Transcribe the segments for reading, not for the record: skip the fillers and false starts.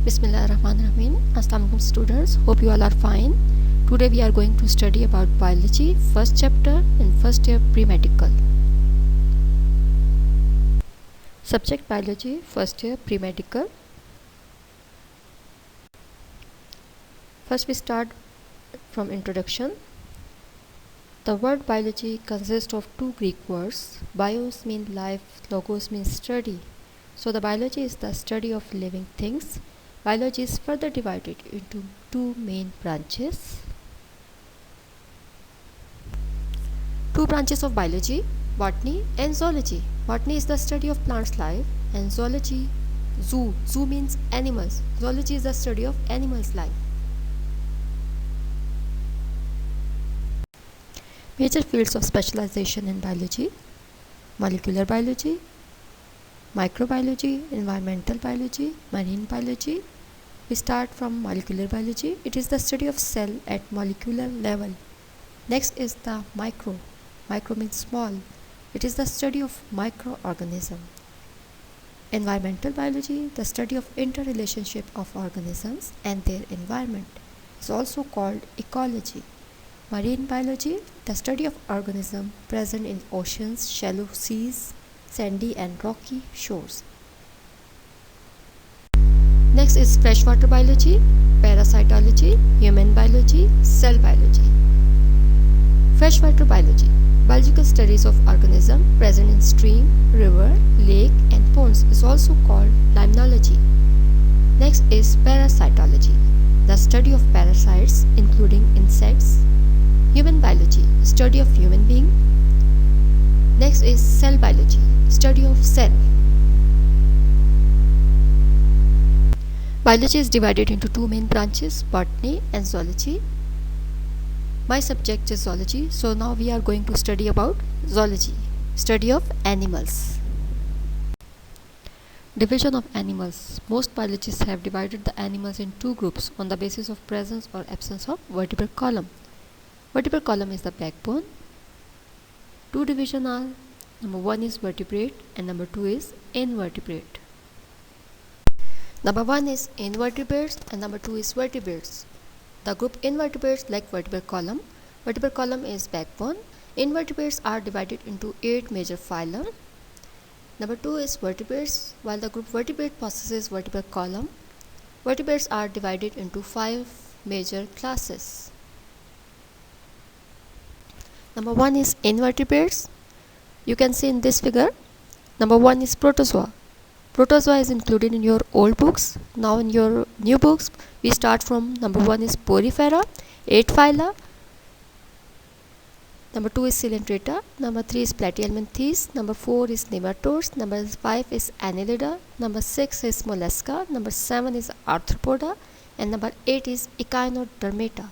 Bismillahirrahmanirrahim. Assalamu alaikum students. Hope you all are fine. Today we are going to study about biology, first chapter in first year pre-medical. Subject biology, first year pre-medical. First we start from introduction. The word biology consists of two Greek words. Bios means life, logos means study. So the biology is the study of living things. Biology is further divided into two main branches. Two branches of biology, botany and zoology. Botany is the study of plants' life, and zoology, zoo. Zoo means animals. Zoology is the study of animals' life. Major fields of specialization in biology: molecular biology, microbiology, environmental biology, marine biology. We start from molecular biology. It is the study of cell at molecular level. Next is the micro. Micro means small. It is the study of microorganism. Environmental biology, the study of interrelationship of organisms and their environment, is also called ecology. Marine biology, the study of organisms present in oceans, shallow seas, sandy and rocky shores. Next is freshwater biology, parasitology, human biology, cell biology. Freshwater biology, biological studies of organisms present in stream, river, lake and ponds, is also called limnology. Next is parasitology, the study of parasites including insects. Human biology, study of human being. Next is cell biology, study of cell. Biology is divided into two main branches, botany and zoology. My subject is zoology, so now we are going to study about zoology, study of animals. Division of animals. Most biologists have divided the animals in two groups on the basis of presence or absence of vertebral column. Vertebral column is the backbone. Two divisions are: number one is vertebrate and number two is invertebrate. Number one is invertebrates and number two is vertebrates. The group invertebrates like vertebral column. Vertebral column is backbone. Invertebrates are divided into 8 major phylum. Number two is vertebrates, while the group vertebrate possesses vertebral column. Vertebrates are divided into 5 major classes. Number one is invertebrates. You can see in this figure. Number one is protozoa. Protozoa is included in your old books. Now in your new books, we start from number one is Porifera, 8 phyla. Number two is Coelenterata. Number three is Platyhelminthes. Number four is nematodes. Number five is Annelida. Number six is Mollusca. Number seven is Arthropoda. And number 8 is Echinodermata.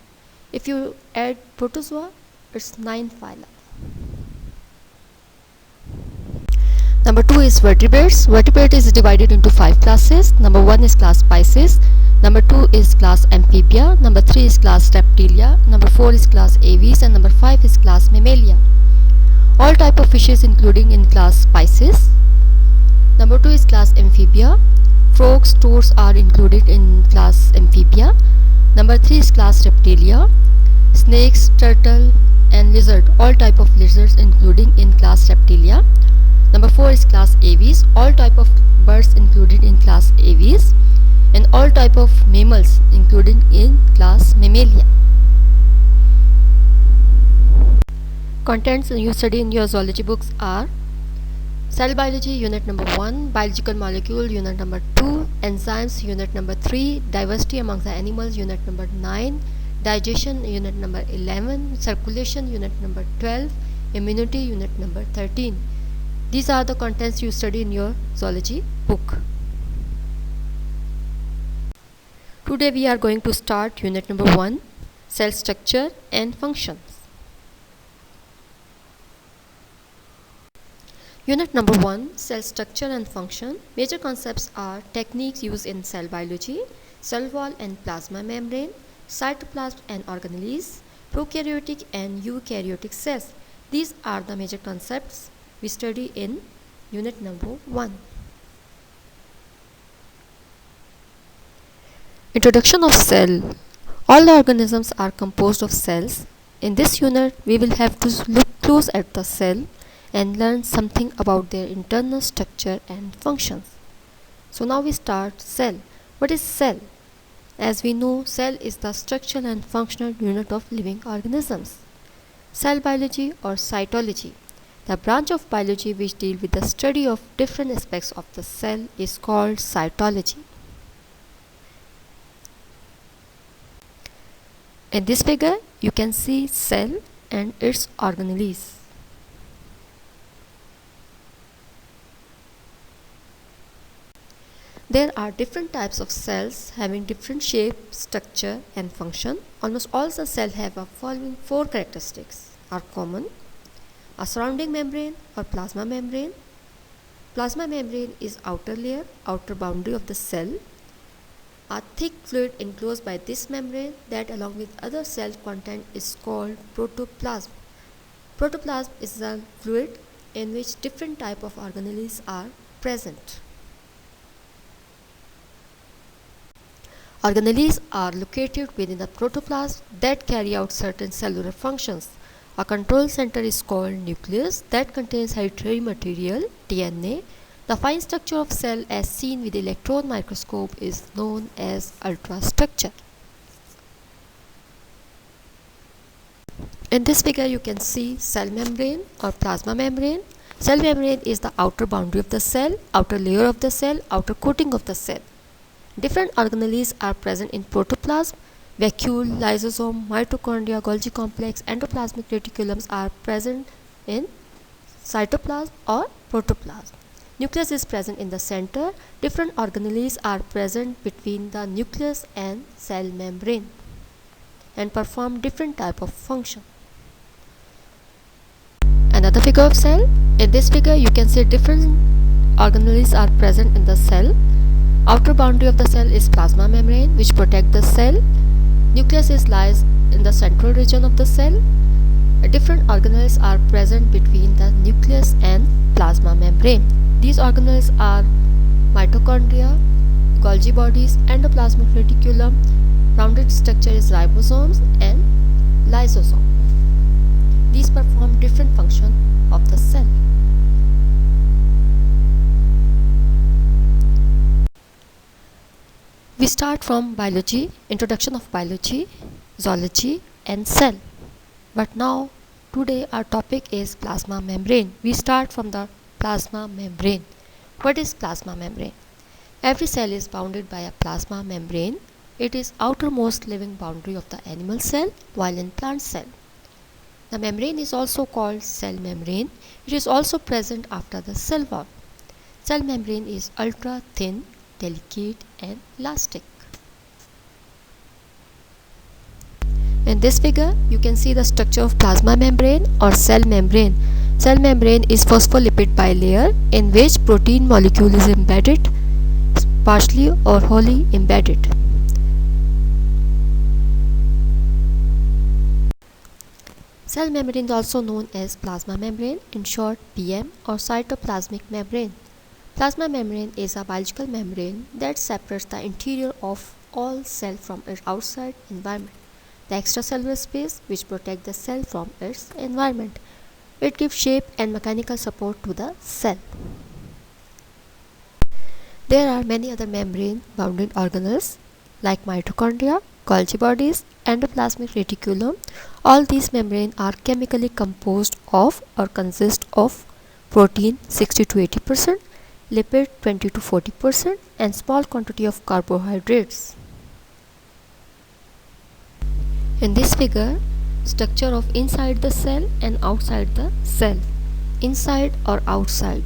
If you add protozoa, it's 9 phyla. Number 2 is vertebrates. Vertebrate is divided into 5 classes. Number 1 is class Pisces. Number 2 is class Amphibia. Number 3 is class Reptilia. Number 4 is class Aves. And number 5 is class Mammalia. All type of fishes including in class Pisces. Number 2 is class Amphibia. Frogs, toads are included in class Amphibia. Number 3 is class Reptilia. Snakes, turtle and lizard, all type of lizards including in class Reptilia. Number 4 is class Aves, all type of birds included in class Aves, and all type of mammals included in class Mammalia. Contents you study in your zoology books are: cell biology unit number 1, biological molecule unit number 2, enzymes unit number 3, diversity among the animals unit number 9, digestion unit number 11, circulation unit number 12, immunity unit number 13. These are the contents you study in your zoology book. Today we are going to start unit number 1, cell structure and functions. Unit number 1, cell structure and function. Major concepts are techniques used in cell biology, cell wall and plasma membrane, cytoplasm and organelles, prokaryotic and eukaryotic cells. These are the major concepts we study in unit number 1. Introduction of cell. All the organisms are composed of cells. In this unit, we will have to look close at the cell and learn something about their internal structure and functions. So now we start cell. What is cell? As we know, cell is the structural and functional unit of living organisms. Cell biology or cytology, the branch of biology which deals with the study of different aspects of the cell, is called cytology. In this figure, you can see cell and its organelles. There are different types of cells having different shape, structure and function. Almost all the cells have the following four characteristics are common: a surrounding membrane or plasma membrane. Plasma membrane is outer layer, outer boundary of the cell. A thick fluid enclosed by this membrane that along with other cell content is called protoplasm. Protoplasm is a fluid in which different type of organelles are present. Organelles are located within the protoplasm that carry out certain cellular functions. A control center is called nucleus that contains hereditary material, DNA. The fine structure of cell as seen with the electron microscope is known as ultrastructure. In this figure you can see cell membrane or plasma membrane. Cell membrane is the outer boundary of the cell, outer layer of the cell, outer coating of the cell. Different organelles are present in protoplasm. Vacuole, lysosome, mitochondria, Golgi complex, endoplasmic reticulums are present in cytoplasm or protoplasm. Nucleus is present in the center. Different organelles are present between the nucleus and cell membrane and perform different type of function. Another figure of cell. In this figure you can see different organelles are present in the cell. Outer boundary of the cell is plasma membrane which protect the cell. Nucleus lies in the central region of the cell. Different organelles are present between the nucleus and plasma membrane. These organelles are mitochondria, Golgi bodies, endoplasmic reticulum, rounded structure is ribosomes and lysosome. These perform different functions of the cell. We start from biology, introduction of biology, zoology and cell. But now today our topic is plasma membrane. We start from the plasma membrane. What is plasma membrane? Every cell is bounded by a plasma membrane. It is outermost living boundary of the animal cell while in plant cell. The membrane is also called cell membrane. It is also present after the cell wall. Cell membrane is ultra thin, delicate and elastic. In this figure you can see the structure of plasma membrane or cell membrane. Cell membrane is phospholipid bilayer in which protein molecule is embedded, partially or wholly embedded. Cell membrane is also known as plasma membrane, in short PM, or cytoplasmic membrane. Plasma membrane is a biological membrane that separates the interior of all cell from its outside environment, the extracellular space which protects the cell from its environment. It gives shape and mechanical support to the cell. There are many other membrane bounded organelles like mitochondria, Golgi bodies, endoplasmic reticulum. All these membranes are chemically composed of or consist of protein 60 to 80%, lipid 20 to 40% and small quantity of carbohydrates. In this figure, structure of inside the cell and outside the cell. Inside or outside,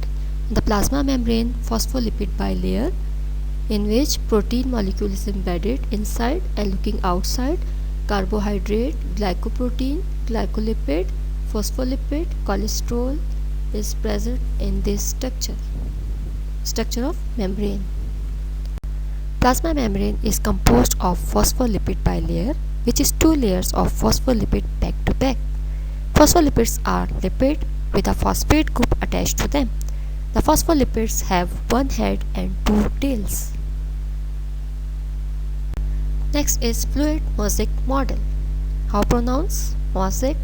the plasma membrane phospholipid bilayer in which protein molecule is embedded inside and looking outside, carbohydrate, glycoprotein, glycolipid, phospholipid, cholesterol is present in this structure. Structure of membrane. Plasma membrane is composed of phospholipid bilayer, which is two layers of phospholipid back to back. Phospholipids are lipid with a phosphate group attached to them. The phospholipids have one head and two tails. Next is fluid mosaic model. How pronounce? Mosaic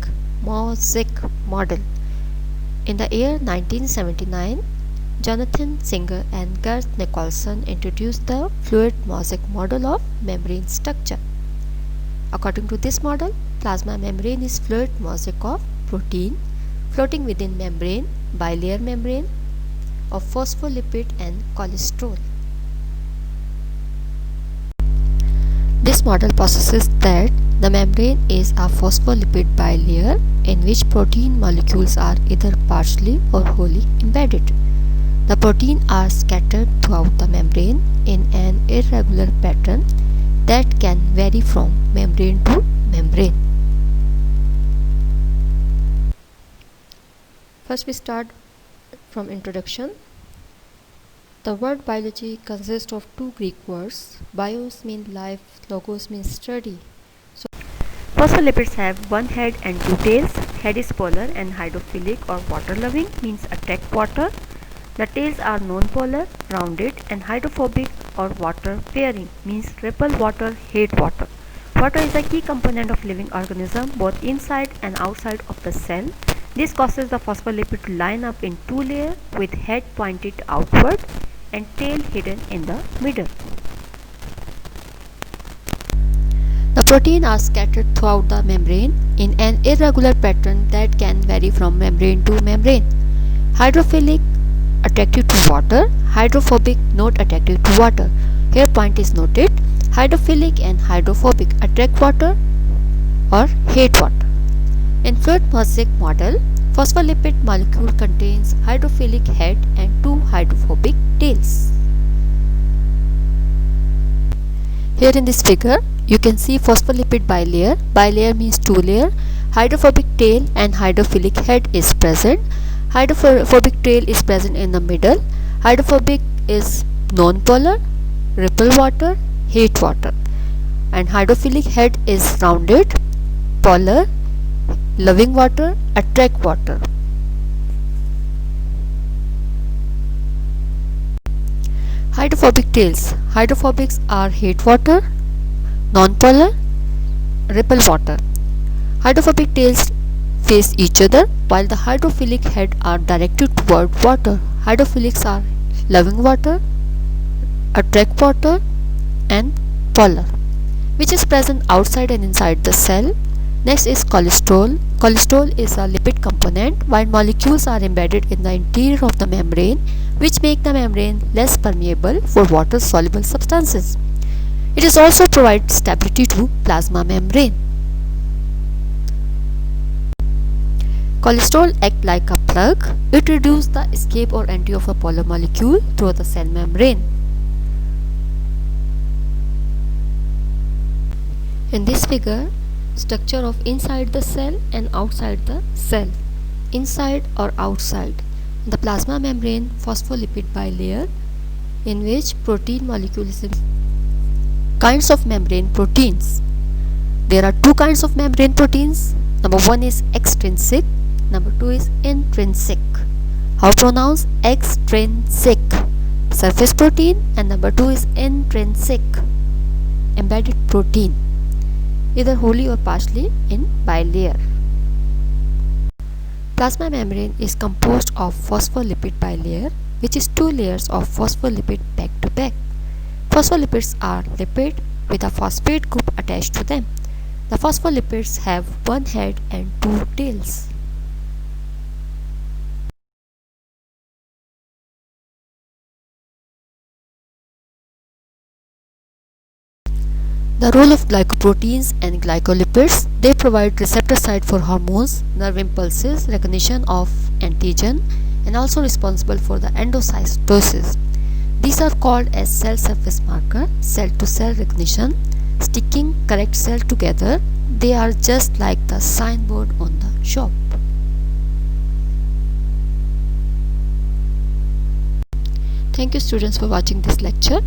model. In the year 1979, Jonathan Singer and Gert Nicholson introduced the fluid mosaic model of membrane structure. According to this model, plasma membrane is fluid mosaic of protein floating within membrane, bilayer membrane of phospholipid and cholesterol. This model possesses that the membrane is a phospholipid bilayer in which protein molecules are either partially or wholly embedded. The protein are scattered throughout the membrane in an irregular pattern that can vary from membrane to membrane. First we start from introduction. The word biology consists of two Greek words. Bios means life, logos means study. So, phospholipids have one head and two tails. Head is polar and hydrophilic or water-loving, means attract water. The tails are non-polar, rounded and hydrophobic or water-fearing, means repel water, hate water. Water is a key component of living organism both inside and outside of the cell. This causes the phospholipid to line up in two layers with head pointed outward and tail hidden in the middle. The protein are scattered throughout the membrane in an irregular pattern that can vary from membrane to membrane. Hydrophilic, attractive to water, hydrophobic, not attractive to water. Here point is noted. Hydrophilic and hydrophobic attract water or hate water. In fluid mosaic model, phospholipid molecule contains hydrophilic head and two hydrophobic tails. Here in this figure, you can see phospholipid bilayer. Bilayer means two layer. Hydrophobic tail and hydrophilic head is present. Hydrophobic tail is present in the middle. Hydrophobic is non-polar, repel water, hate water. And hydrophilic head is rounded, polar, loving water, attract water. Hydrophobic tails. Hydrophobics are hate water, non-polar, repel water. Hydrophobic tails face each other while the hydrophilic head are directed toward water. Hydrophilics are loving water, attract water and polar, which is present outside and inside the cell. Next is cholesterol. Cholesterol is a lipid component while molecules are embedded in the interior of the membrane, which make the membrane less permeable for water soluble substances. It is also provides stability to plasma membrane. Cholesterol acts like a plug. It reduces the escape or entry of a polar molecule through the cell membrane. In this figure, structure of inside the cell and outside the cell. Inside or outside. The plasma membrane phospholipid bilayer in which protein molecules. Kinds of membrane proteins. There are two kinds of membrane proteins. Number one is extrinsic. Number two is intrinsic. How pronounce? Extrinsic. Surface protein, and number two is intrinsic. Embedded protein, either wholly or partially in bilayer. Plasma membrane is composed of phospholipid bilayer, which is two layers of phospholipid back to back. Phospholipids are lipid with a phosphate group attached to them. The phospholipids have one head and two tails. The role of glycoproteins and glycolipids: they provide receptor site for hormones, nerve impulses, recognition of antigen, and also responsible for the endocytosis. These are called as cell surface marker, cell to cell recognition, sticking correct cell together. They are just like the signboard on the shop. Thank you students for watching this lecture.